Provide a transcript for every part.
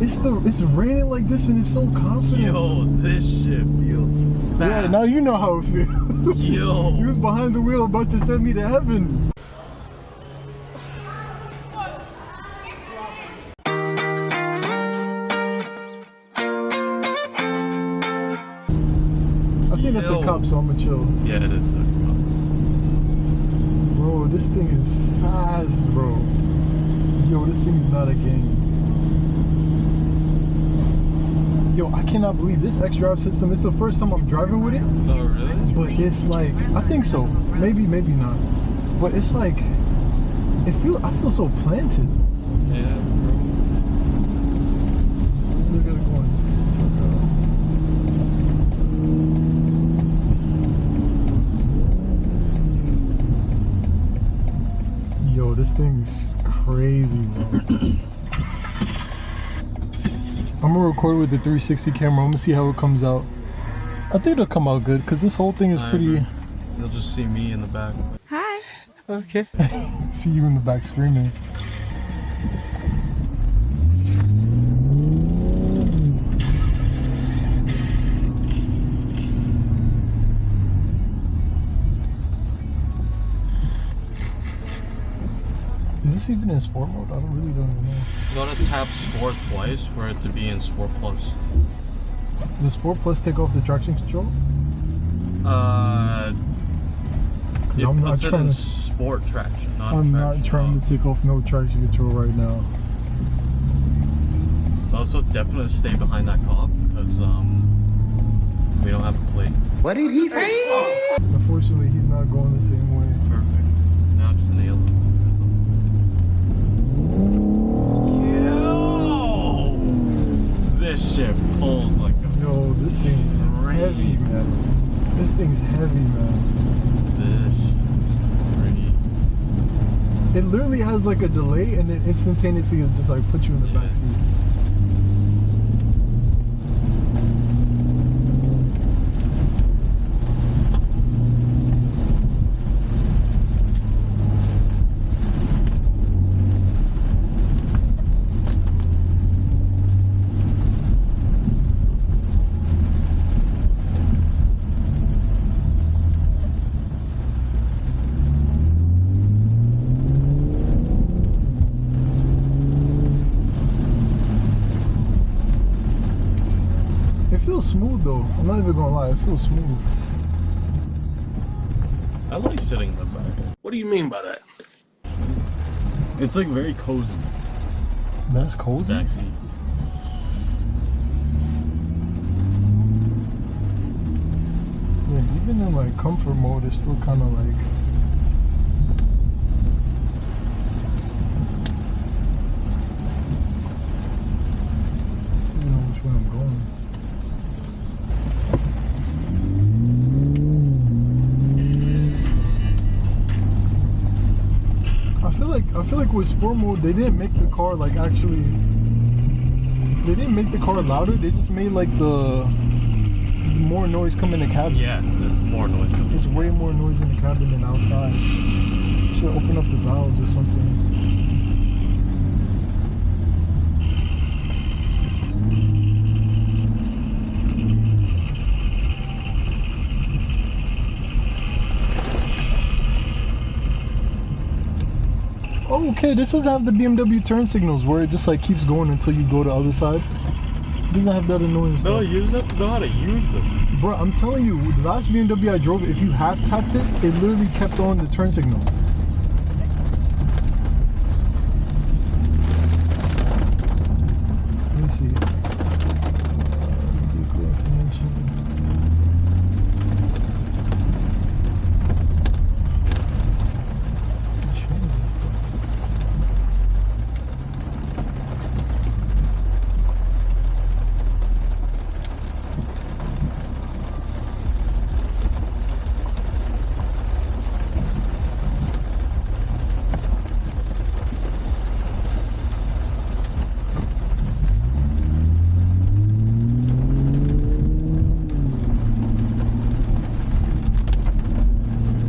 It's raining like this and it's so confident. Yo, this shit feels bad. Yeah, now you know how it feels. Yo. He was behind the wheel about to send me to heaven. I think that's a cop, so I'ma chill. Yeah, it is a cop. Bro, this thing is fast, bro. Yo, this thing is not a game. Yo, I cannot believe this xDrive system. It's the first time I'm driving with it. Oh, really? But it's like, I think so. Maybe not. But it's like, I feel so planted. Yeah, bro. Still gotta go in. Yo, this thing's crazy, bro. I'm gonna record with the 360 camera. I'm gonna see how it comes out. I think it'll come out good because this whole thing is pretty. You'll just see me in the back. Hi. Okay. See you in the back screaming. Is this even in sport mode? I really don't even know. You gotta tap sport twice for it to be in sport plus. Does sport plus take off the traction control? It I'm not puts it trying in to. sport traction, not I'm traction. not trying to take off no traction control right now. Also, definitely stay behind that cop because we don't have a plate. What did he say? Unfortunately, he's not going the same way. Perfect. Now just nail it. Yo! This shit pulls like a. Yo, this thing is heavy, man. This thing's heavy, man. This shit's pretty. It literally has like a delay and then instantaneously it just like put you in the back seat. It feels smooth though. I'm not even gonna lie, it feels smooth. I like sitting in the back. What do you mean by that? It's like very cozy. That's cozy. Back seat. Yeah, even in like comfort mode, it's still kind of like. I don't know which way I'm going. I feel like with sport mode, they didn't make the car like actually. They didn't make the car louder. They just made like the more noise come in the cabin. Yeah, there's more noise coming. There's way more noise in the cabin than outside. Should open up the valves or something. Oh, okay, this doesn't have the BMW turn signals where it just like keeps going until you go to the other side. It doesn't have that annoying stuff. No, you just have to know how to use them. Bro, I'm telling you, the last BMW I drove, if you half tapped it, it literally kept on the turn signal. Let me see. Vehicle information.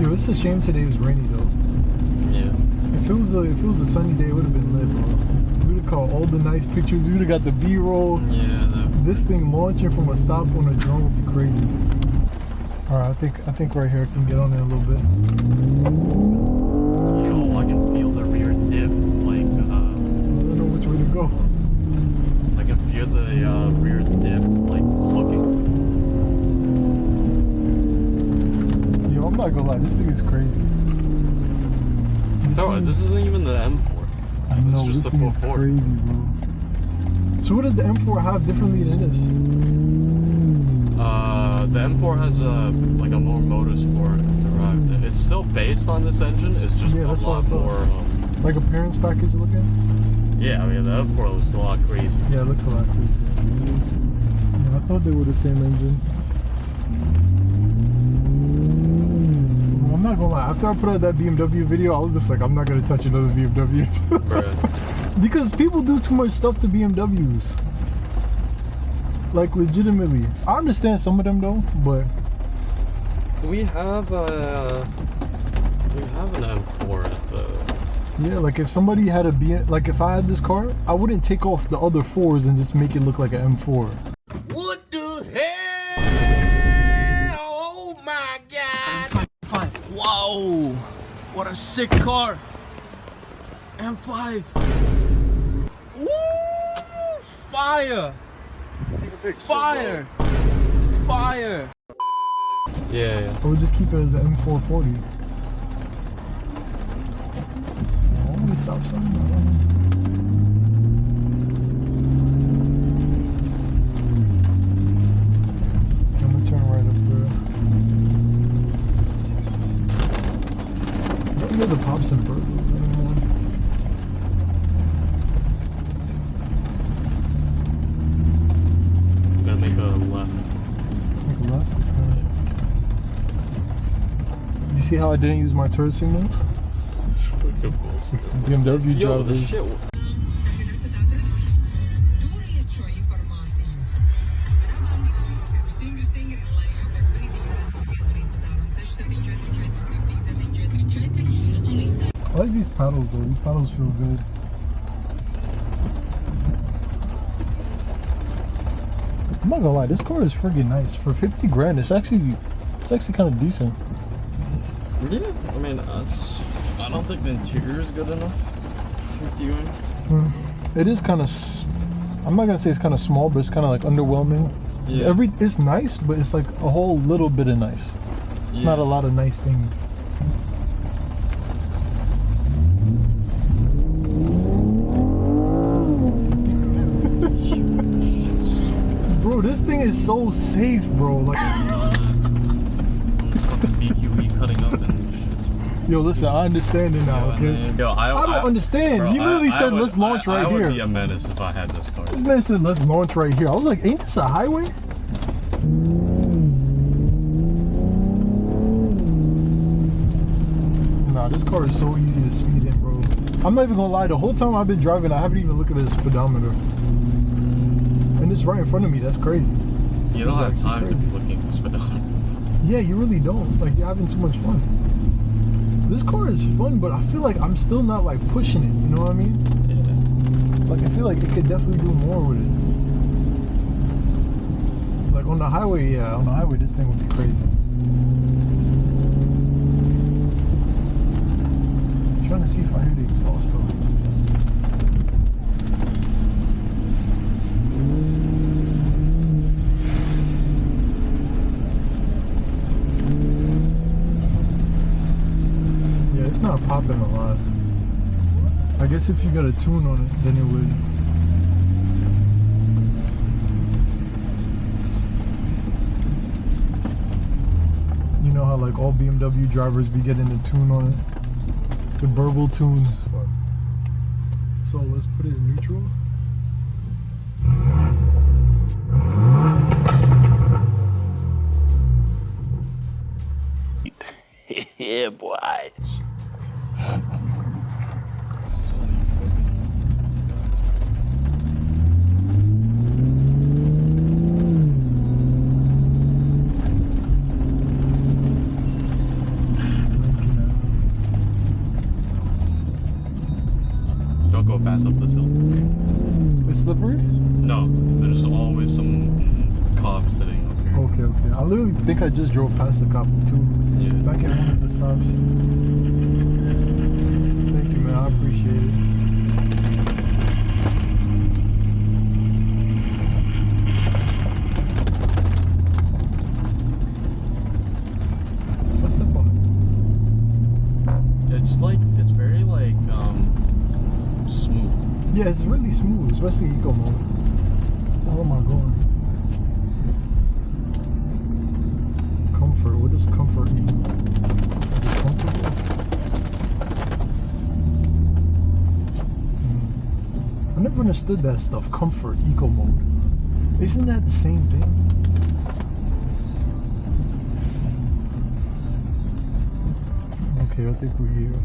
Yo, it's a shame today was rainy though. Yeah. If it was a sunny day, it would have been lit, bro. We would have Caught all the nice pictures. We would have got the B-roll. Yeah. This thing launching from a stop on a drone would be crazy. All right, I think right here I can get on there a little bit. Yo, I can feel the rear diff. Like, I don't know which way to go. I can feel the rear diff, like, hooking. Yo, I'm not gonna lie, this thing is crazy. No, this isn't even the M4. I know, this is this just the thing is 440. crazy, bro. So what does the M4 have differently than this? The M4 has like a more motorsport derived. It's still based on this engine. It's just a lot more. Like a parents package looking? Yeah, I mean the M4 looks a lot crazy. Yeah, it looks a lot crazy. Yeah, I thought they were the same engine. Well, I'm not gonna lie. After I put out that BMW video, I was just like, I'm not gonna touch another BMW. Because people do too much stuff to BMWs. Like legitimately, I understand some of them though, but we have an M4 at the. Yeah, like if somebody had a like if I had this car, I wouldn't take off the other 4s and just make it look like an M4. What the hell? Oh my God! M5. Wow, what a sick car. M5. Woo! Fire! Fire! Fire! Yeah. I would just keep it as an M440. So only stop sign. I'm gonna turn right up there. I don't hear the pops and burgers anymore. Gonna make a left. Make a left? You see how I didn't use my turn signals? It's BMW Yo, drivers. this shit. I like these paddles though. These paddles feel good. I'm not gonna lie, this car is friggin' nice. For 50 grand, it's actually kind of decent. Yeah, I mean, I don't think the interior is good enough. 50 grand. It is kind of. I'm not gonna say it's kind of small, but it's kind of like underwhelming. Yeah. It's nice, but it's like a whole little bit of nice. It's not a lot of nice things. Bro, this thing is so safe, bro. Like, Fucking BQE cutting up and shit. yo, listen, I understand it now, okay? Yo, I don't understand. Bro, he literally said, let's launch right I here. would be a menace if I had this car. This man said, let's launch right here. I was like, ain't this a highway? Nah, this car is so easy to speed in, bro. I'm not even gonna lie, the whole time I've been driving, I haven't even looked at the speedometer. And it's right in front of me, that's crazy. You don't have time to be looking at the speedometer. Yeah, you really don't. Like, you're having too much fun. This car is fun, but I feel like I'm still not like pushing it, you know what I mean? Yeah. Like, I feel like it could definitely do more with it. Like on the highway, yeah, on the highway this thing would be crazy. I'm trying to see if I hear the exhaust though. It's not popping a lot. I guess if you got a tune on it, then it would. You know how like all BMW drivers be getting the tune on it? The burble tune. So let's put it in neutral. Yeah, boy. Don't go fast up this hill. slippery? No, there's always some cop sitting up here. Okay. I literally think I just drove past the cop too. Yeah. Back at one of the stops. Thank you, man. I appreciate it. What's the point? It's very like smooth. Yeah, it's really smooth, especially eco mode. Where am I going? Comfort. What does comfort mean? Is it comfortable? I never understood that stuff. Comfort, eco mode. Isn't that the same thing? Okay, I think we're here.